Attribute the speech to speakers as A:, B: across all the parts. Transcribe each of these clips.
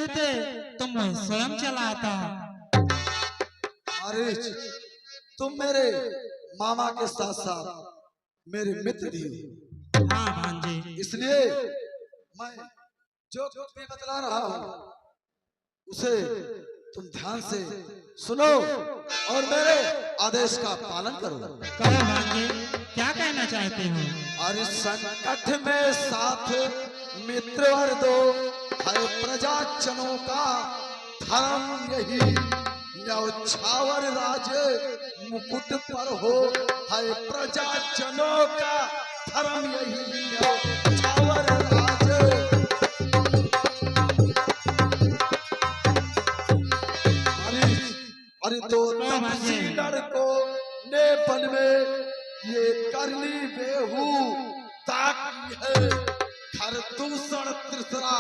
A: कहते तो मैं स्वयं चला आता।
B: अरे तुम मेरे मामा के साथ साथ मेरे मित्र भी हो।
A: हाँ भांजे,
B: इसलिए मैं जो कुछ भी बतला रहा हूँ उसे तुम ध्यान से सुनो और मेरे आदेश का पालन करो।
A: कहो भांजे, क्या कहना चाहते हो?
B: और इस संकट में साथ मित्र वर दो, है प्रजाजनों का धर्म यही। न्यौछावर राज मुकुट पर हो, है प्रजाजनों का धर्म यही। न्यौछावर राज अरे तो तपसी लड़कों ने बन में ये करनी बेहू ताकी है। घर दूसर तीसरा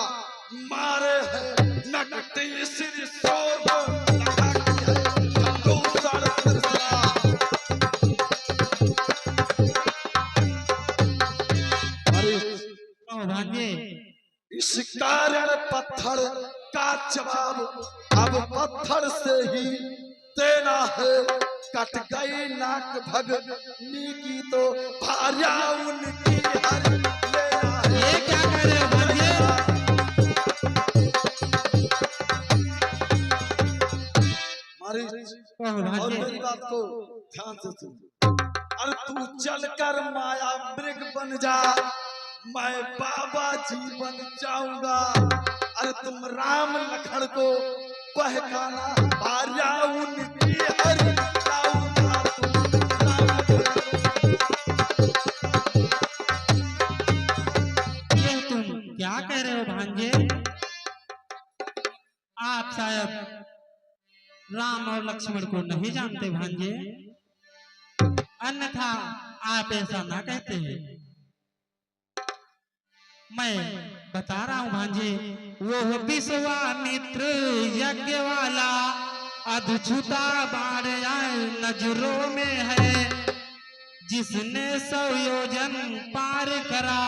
B: मारे है, नकटी सिर शोभ लगाती है। घर दूसर तीसरा अरे
A: भांजे,
B: इस कारण पत्थर का जवाब अब पत्थर से ही देना है। कट गई नाक भगनी की तो भार्या उनकी हर लेना है।
A: ये क्या कर रहे हो भांजे?
B: और मेरी बात को ध्यान से सुन। अरे तू चलकर माया मृग बन जा, मैं बाबा जी बन जाऊंगा। अरे तुम राम लखन को बहकाना, भार्या उनकी हर लाऊंगा।
A: ये तुम क्या कह रहे हो भांजे? आप शायद राम और लक्ष्मण को नहीं जानते भांजे, अन्यथा आप ऐसा ना कहते हैं। मैं बता रहा हूँ भांजे, वो विश्वामित्र यज्ञ वाला अधछुता बाण नजरों में है। जिसने 100 योजन पार करा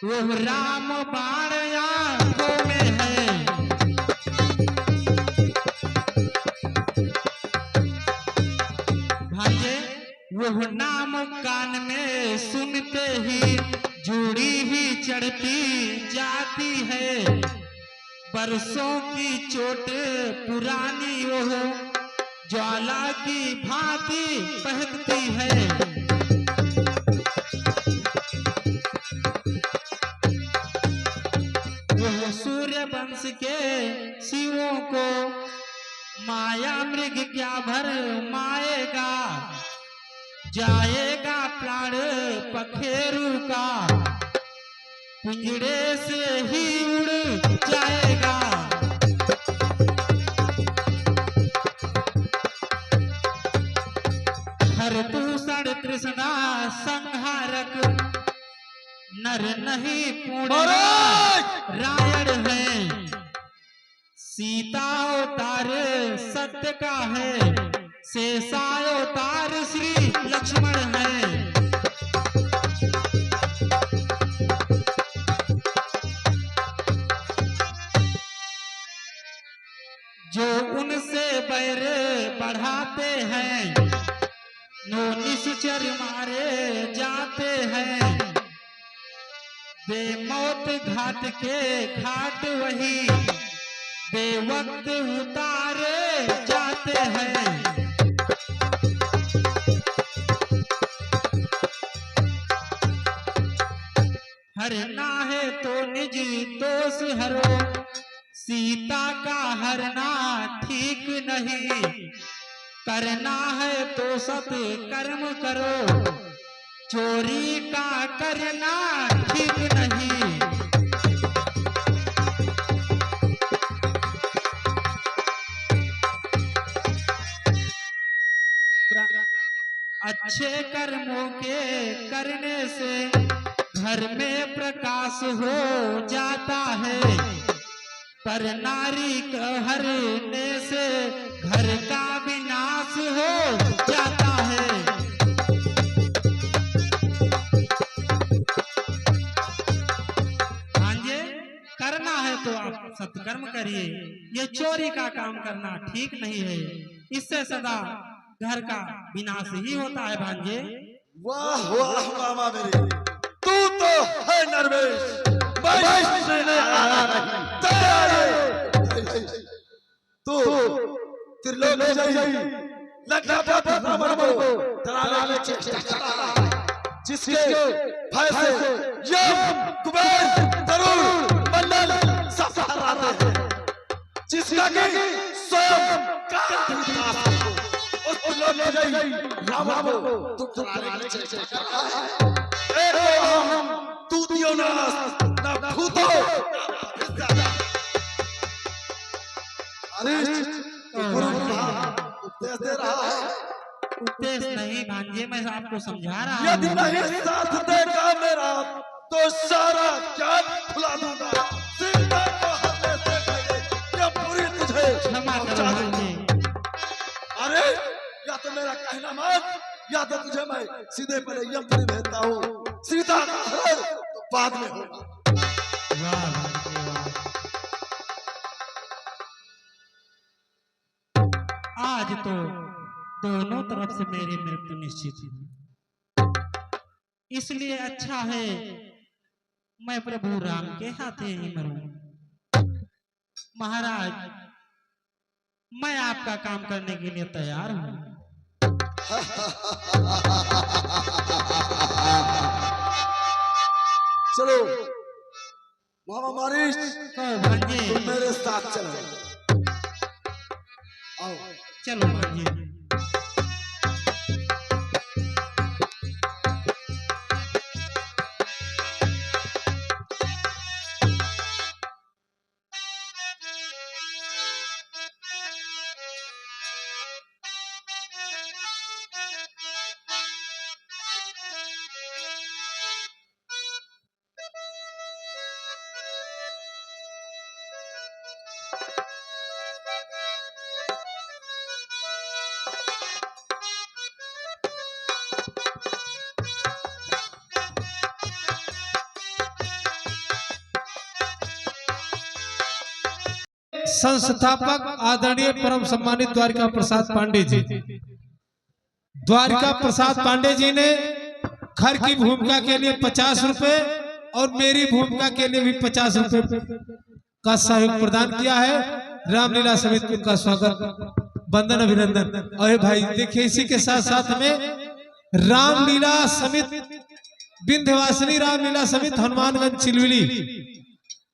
A: वो राम बाण आंखों में है। भांजे, वह नाम कान में सुनते ही जूड़ी ही चढ़ती जाती है। बरसों की चोट पुरानी वह ज्वाला की भांति बहकती है। वह सूर्य वंश के शिवों को माया मृग क्या भर माएगा। जाएगा प्राण पखेरु का, पिंजड़े से ही उड़ जाएगा। हर दूषण तृष्णा संहारक नर नहीं पूर्ण रायण है। सीता अवतार सत्य का है, शेषावतार श्री लक्ष्मण है। जो उनसे बैर बढ़ाते हैं नो निश्चर मारे जाते हैं। बेमौत घाट के घाट वही बेवक्त उतारे जाते हैं। हरना है तो निज दोष हरो, सीता का हरना ठीक नहीं। करना है तो सत कर्म करो, चोरी का करना ठीक नहीं। अच्छे कर्मों के करने से घर में प्रकाश हो जाता है, पर नारी का हरने से घर का विनाश हो जाता है। भांजे, करना है तो आप आप सत्कर्म करिए। ये चोरी का काम करना ठीक नहीं है, इससे सदा घर का विनाश ही होता है भांजे।
B: वाह वाह मामा मेरे, तू तो है नरवेश, मैं आया नहीं तैयार। तू त्रिलोक विजयी लंकापति रावण को डराने की चेष्टा कर रहा है, जिसके भय से यम कुबेर तरुण मंडल सब हराते हैं, जिसका कि स्वयं कालिदास उस त्रिलोक विजयी रावण को तू डराने की चेष्टा कर रहा है। ए हम तू दियो ना भूतो अरे गुरु उपदेश दे रहा है।
A: उपदेश नहीं भांजे, मैं आपको समझा रहा हूँ।
B: यदि नहीं साथ देगा मेरा तो सारा ज्ञान भुला दूंगा। सीता को हरने से पहले यह पूरी तुझे
A: क्षमा करो
B: पहुंचा दूंगा।
A: भांजे।
B: अरे या तो मेरा कहना मान, या तो तुझे मैं सीधे पहले यमपुरी भेजता हूँ। सीता का हरण तो बाद में होगा।
A: वाह भांजे वाह। आज तो दोनों तरफ से मेरी मृत्यु निश्चित है, इसलिए अच्छा है मैं प्रभु राम के हाथे ही मरूं। महाराज, मैं आपका काम करने के लिए तैयार हूं।
B: चलो मामा मारिश,
A: भांजे
B: तुम मेरे साथ चलो। आओ
A: चलो भांजे।
C: संस्थापक आदरणीय परम सम्मानित द्वारिका प्रसाद पांडे जी, द्वारिका प्रसाद पांडे जी ने घर की भूमिका के लिए 50 रुपए और मेरी भूमिका के लिए भी 50 रुपए का सहयोग प्रदान किया है। रामलीला समिति का स्वागत वंदन अभिनंदन। और भाई देखिए, इसी के साथ साथ में रामलीला समिति विंध्यवासिनी रामलीला समिति हनुमानगंज चिलविली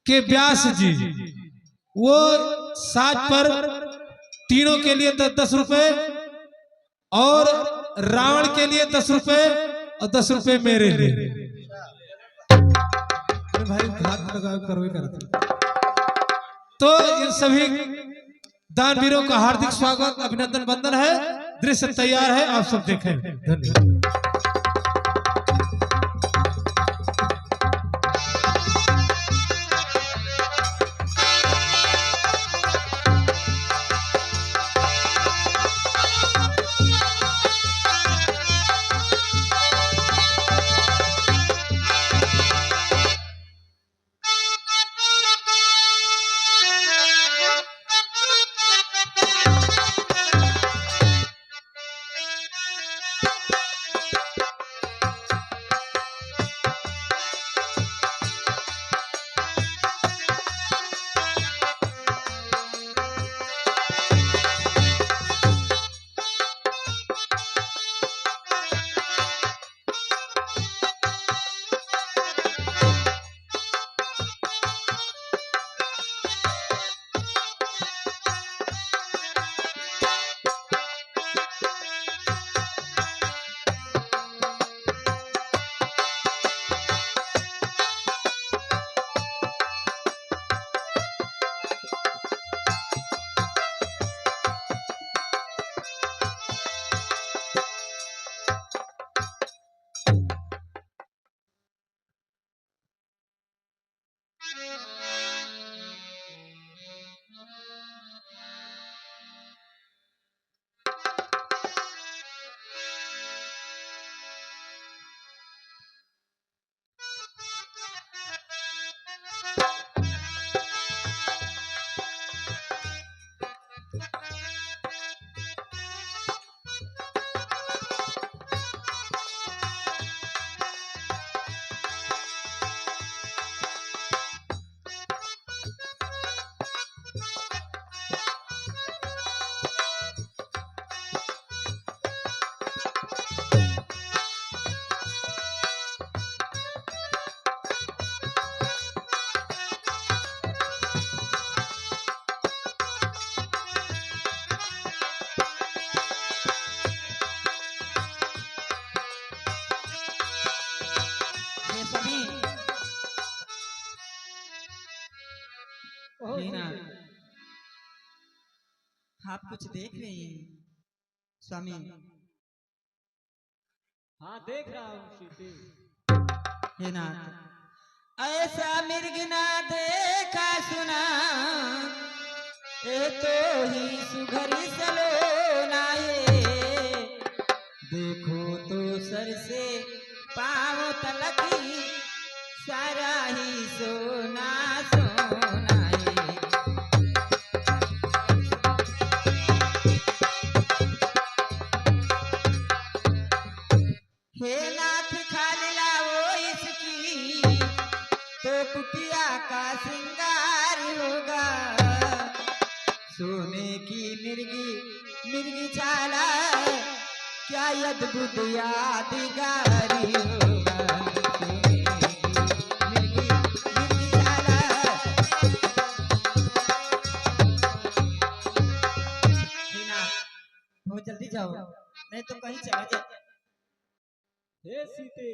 C: के व्यास जी, वो साज पर तीनों के लिए 10-10 रुपए और रावण के लिए 10 रुपए और 10 रुपए मेरे लिए। भाई हाथ लगाओ, करो करते। तो इन सभी दानवीरों का हार्दिक स्वागत अभिनंदन वंदन है। दृश्य तैयार है, आप सब देखें। धन्यवाद।
D: मीनाथ, आप कुछ देख रहे हैं स्वामी?
E: हाँ देख रहा हूँ सीते।
D: हे नाथ, ऐसा मिर्ग ना देखा सुना, ए तो ही सुघरी सलोना ये। देखो तो सर से पाँव तलक सारा ही सोना सोना ये। हे नाथ खाल लाओ इसकी, तो कुटिया का श्रृंगार होगा। सोने की मिर्गी मिर्गी छाला, क्या अद्भुत यादगारी होगा। सोने की मिर्गी मिर्गी छाला। हे नाथ, बहुत जल्दी जाओ, नहीं तो कहीं चला जाए।
E: हे सीते,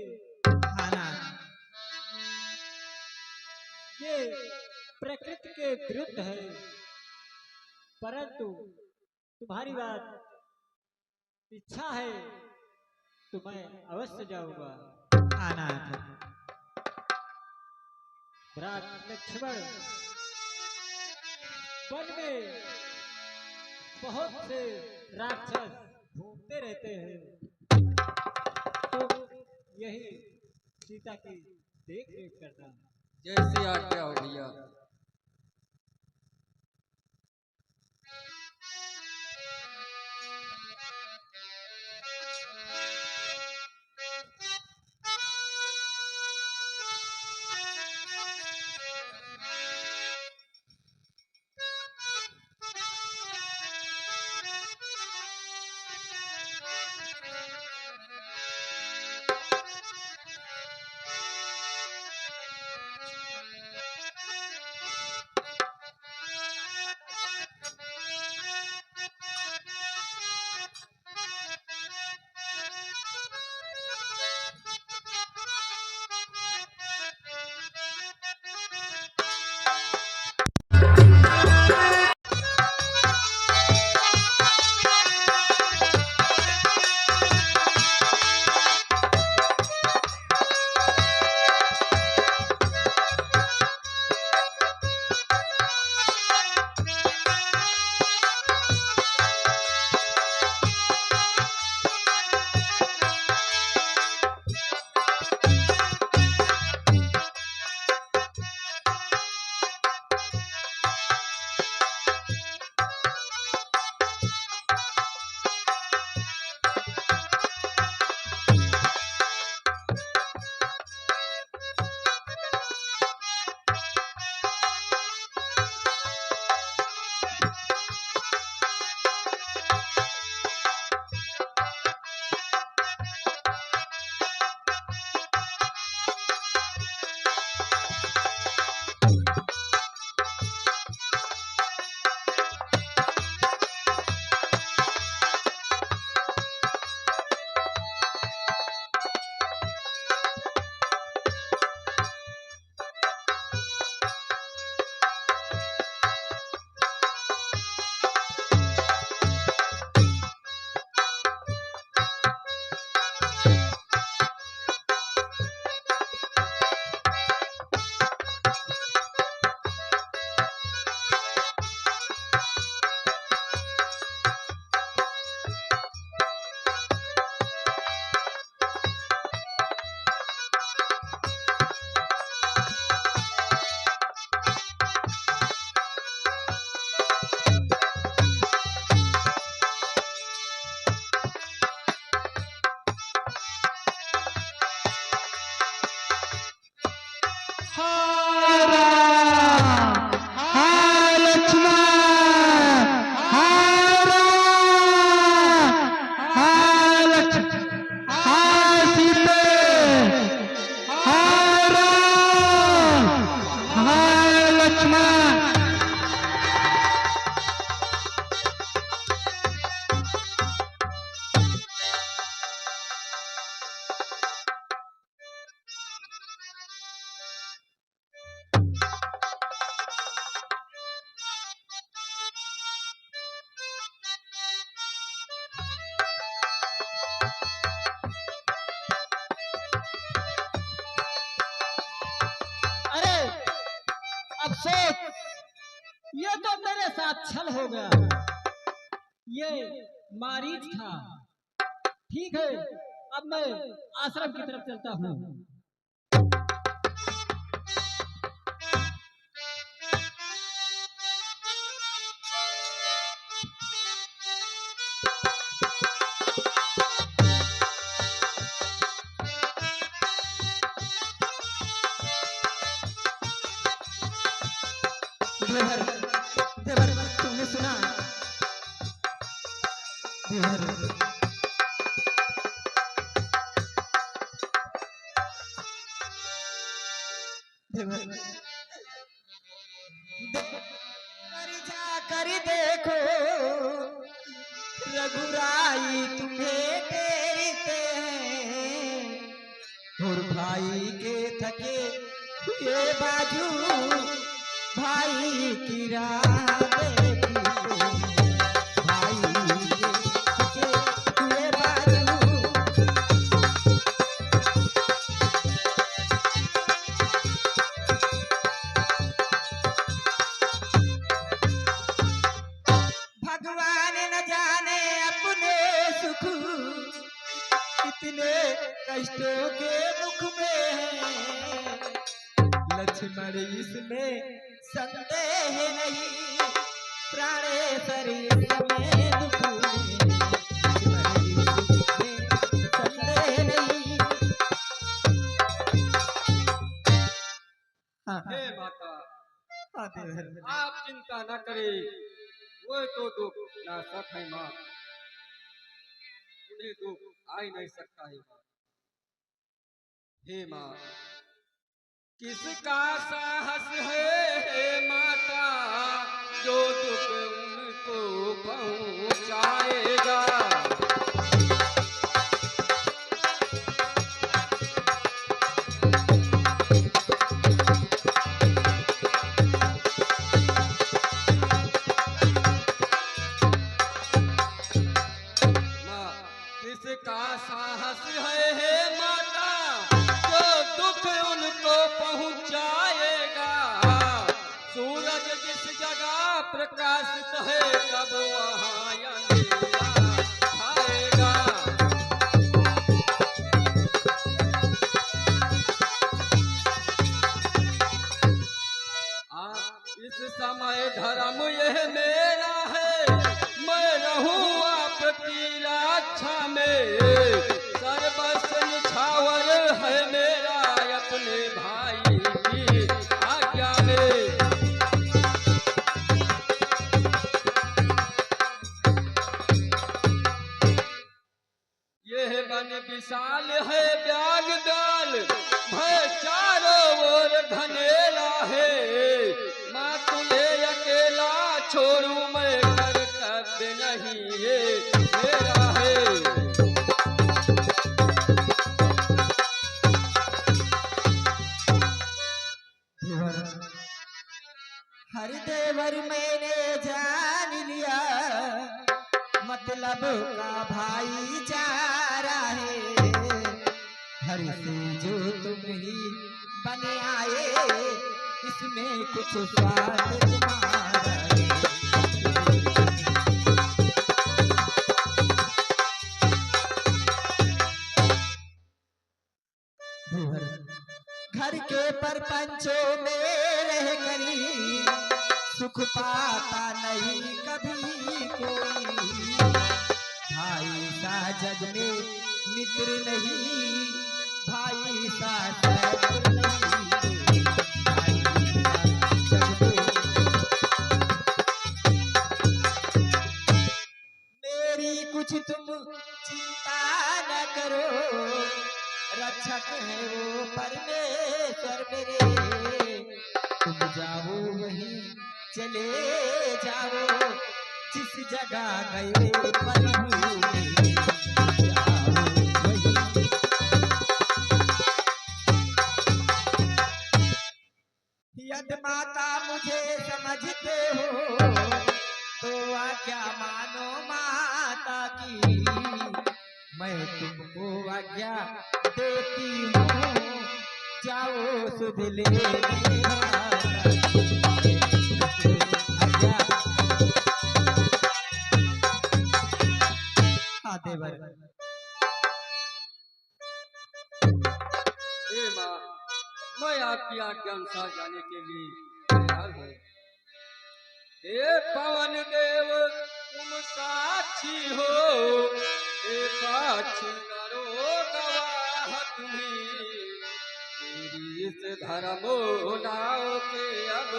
D: हाँ नाथ,
E: ये प्रकृति के विरुद्ध है, परंतु तुम्हारी बात इच्छा है तो मैं अवश्य जाऊंगा।
D: हाँ नाथ।
E: भ्रात लक्ष्मण, वन में बहुत से राक्षस घूमते रहते हैं, तो यही सीता की देख रेख करना।
F: जैसी आज्ञा हो भैया।
E: अफसोस, ये तो मेरे साथ छल हो गया। ये मारीच था। ठीक है, अब मैं आश्रम की तरफ चलता हूँ।
D: देवर, देवर, तुमने सुना? देवर, देवर, जा कर देखो, रघुराई तुम्हें टेरते हैं, और भाई के थके हुए बाजू भाई की राह देखी तो, भाई के थके हुए बाजू। भगवान न जाने अपने सुख कितने कष्टों के मुख में है, लक्ष्मण इसमें संदेह नहीं, प्राणेश्वर इसमें दुख में, लक्ष्मण इसमें संदेह नहीं। हाँ,
F: हे माता,
D: हाँ देवर,
F: आप चिंता न करें, वो तो दुख नाशक है माँ, उन्हें दुख आ ही नहीं सकता है माँ। हे माँ, किसका साहस है हे माता, जो दुख उनको पहुँचाएगा। माँ, किसका साहस है हे माता, जो दुख उनको पहुँचाएगा। सूरज जिस जगह प्रकाशित है, तब वहाँ अंधेरा छाएगा। इस समय धर्म यह मेरा है, मैं रहूं आपकी रक्षा में, सर्वस्व निछावर है मेरा अपने भाई की आज्ञा में। यह वन विशाल है ब्याग डाल, भय चारों ओर घनेला है, माँ तुम्हें अकेला छोड़ू मैं, कर्तव्य नहीं ये मेरा है।
D: देवर, हरि देवर मैंने जान लिया, मतलब का भाईचारा है, हरि से जो तुम ही बने आए, इसमें कुछ स्वार्थ तुम्हारा है। देवर, घर के परपंचों में रह करी, सुख पाता नहीं कभी कोई, भाई सा जग में मित्र नहीं, भाई सा शत्रु नहीं, भाई सा जग में। मेरी कुछ तुम चिंता न करो, रक्षक है वो परमेश्वर मेरे, तुम जाओ वहीं चले जाओ, जिस जगह गए प्रभु मेरे, जाओ वहीं। यदि माता मुझे समझते हो, तो आज्ञा मानो माता की, मैं तुमको आज्ञा देती हूँ, जाओ सुध ले माता। देवर।
F: हे माँ, मैं आपकी आज्ञा अनुसार जाने के लिए तैयार हूँ। हे पवन देव तुम साक्षी हो, हे साक्षी करो गवाह तुम्ही, मेरी इस धर्मो नाव के अब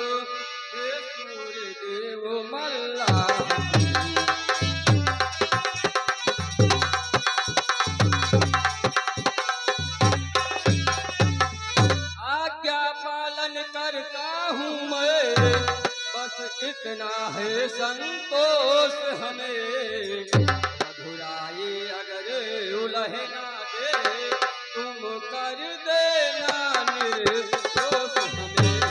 F: हे सूर्य देव मल्ला। आज्ञा पालन करता हूँ मैं, बस इतना है संतोष हमें, मधुराई अगर उलह ना दे तुम कर देना निर्दोष हमें।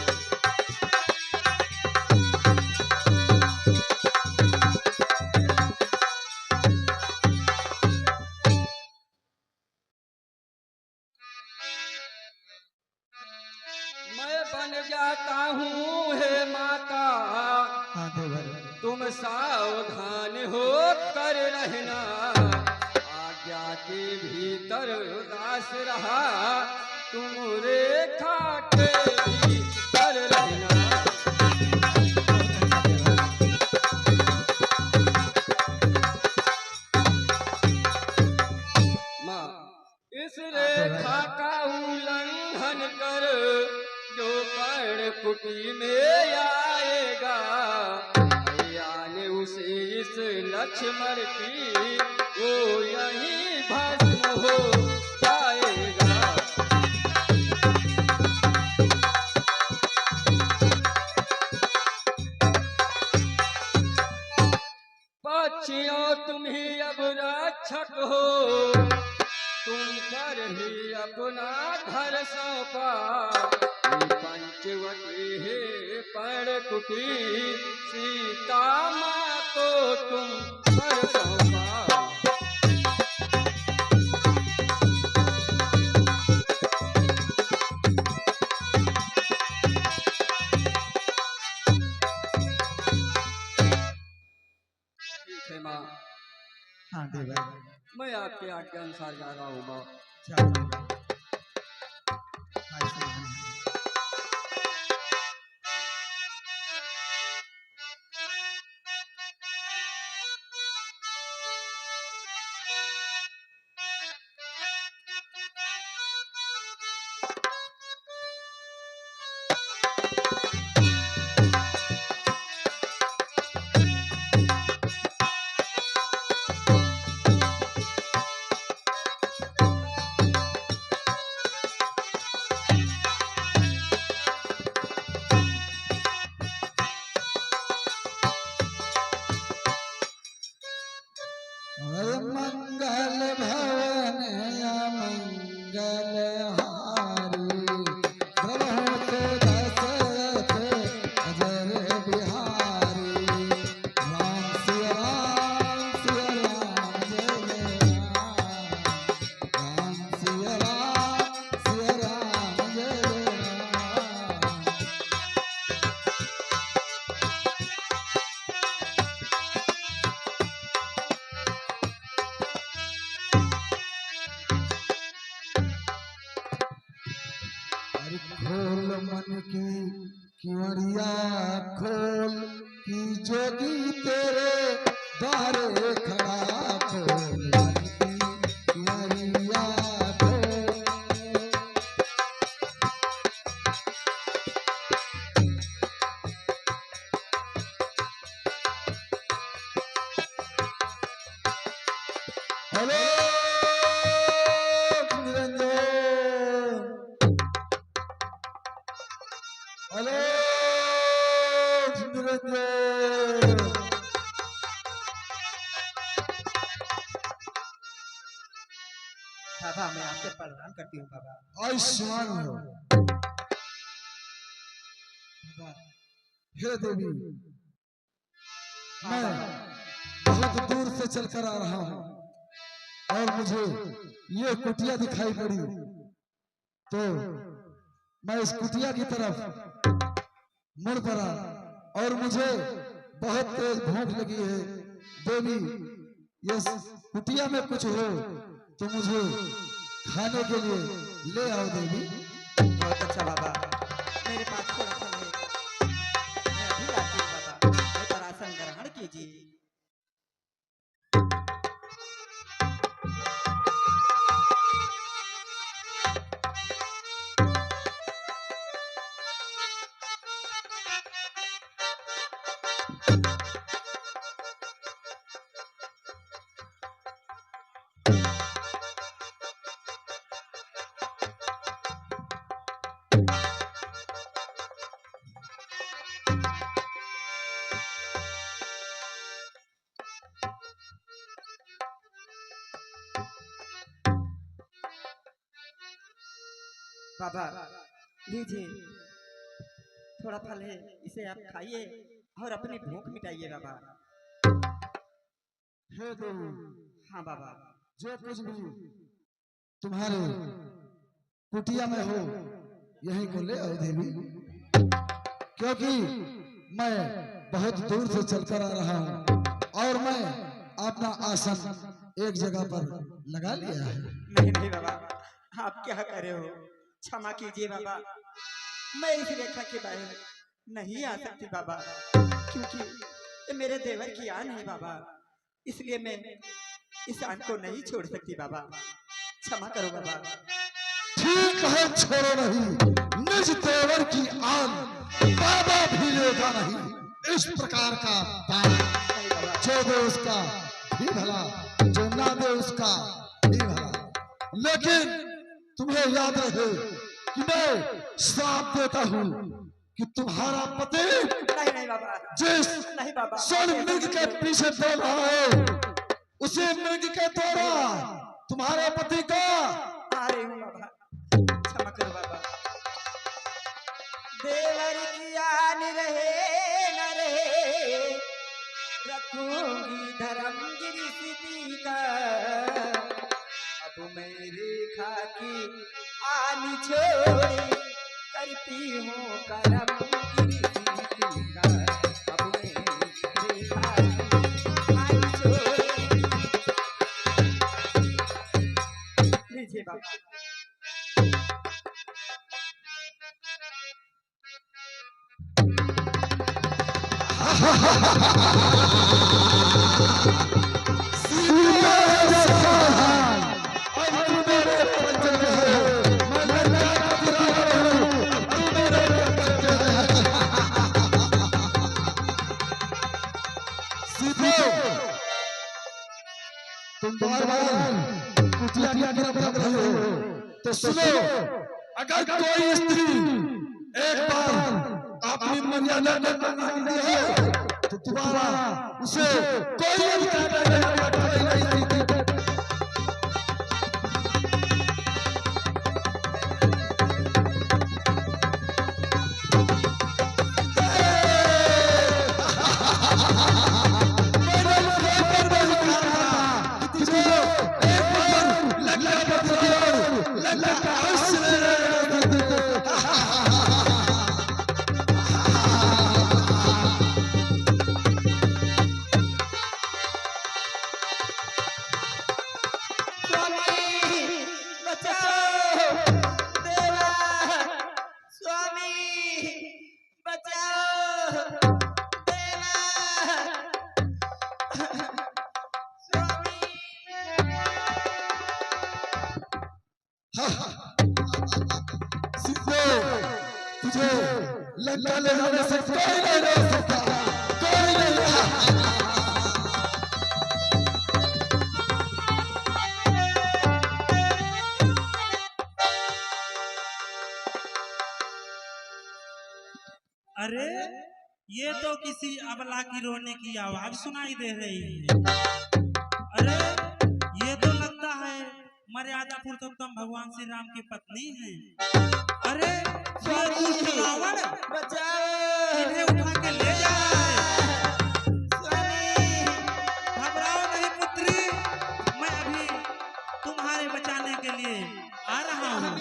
F: मैं बन जाता हूँ हे माता,
D: हाँ देवर।
F: तुम सावधान हो कर रहना, आज्ञा के भीतर उदास रहा तुम रेखा के भीतर रहना। माँ, इस रेखा का उल्लंघन कर जो कर्ण कुटी में आएगा, ने उसे इस लक्ष्मण की वो यही भस्म हो जाएगा। पक्षियों तुम ही अब रक्षक हो, तुम पर ही अपना घर सौंपा, पंचवटी है पर कुटी, सीता माँ को तुम पर सौंपा। ठीक है माँ,
D: हाँ देवर।
F: मैं आपके आज्ञा अनुसार जा रहा हूँ माँ।
D: जाओ देवर। ऐसे ही।
B: मंगल भवन मंगल हारी, प्रभु तो दशरथ अजर बिहारी, राम सिया राम जय जय राम, राम सिया राम जय जय राम। अरे खोल मन की किवड़िया खोल, की जोगी तेरे द्वारे खड़ा, खोल मन की किवड़िया खोल। Hello Niranjan, hello Niranjan.
D: बाबा मैं आपसे प्रणाम करती हूँ बाबा।
B: आयुष्मान हो।
D: बाबा
B: हे देवी, मैं बहुत दूर से चलकर आ रहा हूँ और मुझे ये कुटिया दिखाई पड़ी, तो मैं इस कुटिया की तरफ मुड़ पड़ा और मुझे बहुत तेज भूख लगी है। देवी, ये कुटिया में कुछ हो तो मुझे खाने के लिए ले आओ देवी।
D: बहुत अच्छा बाबा, मेरे पास थोड़ा सा है, मैं अभी लाती हूँ बाबा, मेरे पर आसन ग्रहण कीजिए। बाबा लीजिए, थोड़ा फल है, इसे आप खाइए और अपनी भूख मिटाइए बाबा।
B: हे देवी,
D: हाँ बाबा।
B: जो कुछ भी तुम्हारे कुटिया में हो यहीं को ले आओ देवी, क्योंकि मैं बहुत दूर से चलकर आ रहा हूँ और मैं अपना आसन एक जगह पर लगा लिया है।
D: नहीं नहीं बाबा, आप क्या कर रहे हो, क्षमा कीजिए बाबा, मैं इस रेखा के बाहर नहीं आ सकती बाबा, क्योंकि ये मेरे देवर की आन है बाबा, इसलिए मैं इस आन को नहीं छोड़ सकती बाबा, क्षमा करो बाबा।
B: ठीक है, छोड़ो नहीं, निज देवर की आन बाबा भी लेगा नहीं। इस प्रकार का दान
D: नहीं बाबा,
B: जो दे उसका भी भला, जो ना दे उसका भी भला, लेकिन तुम्हें याद रहे कि मैं श्राप देता हूँ कि तुम्हारा पति
D: नहीं नहीं बाबा,
B: जिस
D: नहीं बाबा,
B: स्वर्ण मृग के पीछे दौड़ रहा है उसे मृग के द्वारा तुम्हारे पति का
D: आ रही हूँ बाबा, क्षमा करो बाबा। देवर की आन रहे न रहे, रखूंगी धर्मगिरी सिद्धि का, अब मैं रेखा की आन छोड़ी करती हूँ करमगिरी सिद्धि का, अब मैं रेखा की आन छोड़ी। लीजिए बाबा।
B: तुम बार-बार कुटिया की तरफ भाग रहे हो तो सुनो, अगर कोई स्त्री एक बार अपनी मर्यादा को मांगती है तो दोबारा उसे कोई अधिकार नहीं देता। तुझे लंका ले जाने से कोई नहीं रोक सकता, कोई नहीं।
A: अरे ये तो किसी अबला की रोने की आवाज सुनाई दे रही है। अरे ये तो लगता है मर्यादा पुरुषोत्तम भगवान श्री राम की पत्नी है। अरे ये दुष्ट रावण इन्हें उठा के ले जा रहा है। घबराओ नहीं पुत्री, मैं अभी तुम्हारे बचाने के लिए आ रहा हूँ।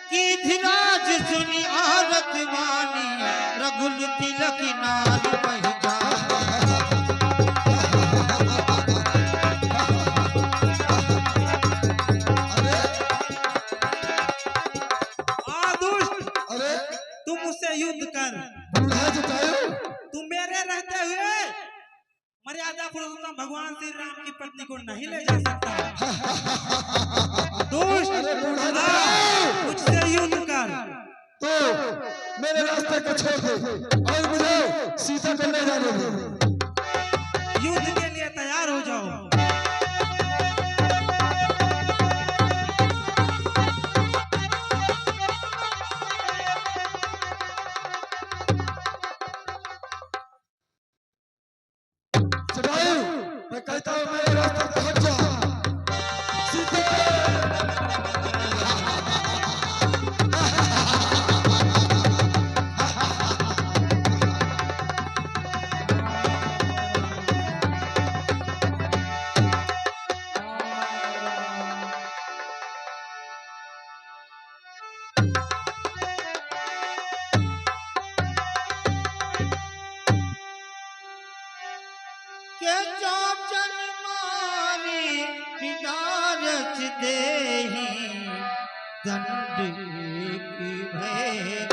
A: की धीराज सुनी आरत वानी, रघुल तिलक नारी बह जा। तू मुझसे युद्ध कर।
B: बूढ़ा जटायु
A: तू मेरे रहते हुए मर्यादा पुरुषोत्तम भगवान श्री राम की पत्नी को नहीं ले जा सकता। दुष्ट, मुझसे युद्ध कर।
B: तो मेरे रास्ते को छोड़ दे और मुझे सीता को ले जाने दे।
A: युद्ध के लिए तैयार हो जाओ।
B: जटायु, मैं कहता हूँ मेरे रास्ते से हट जा। सीता
A: के चाप जन मारी बिना रच देही दंड की भय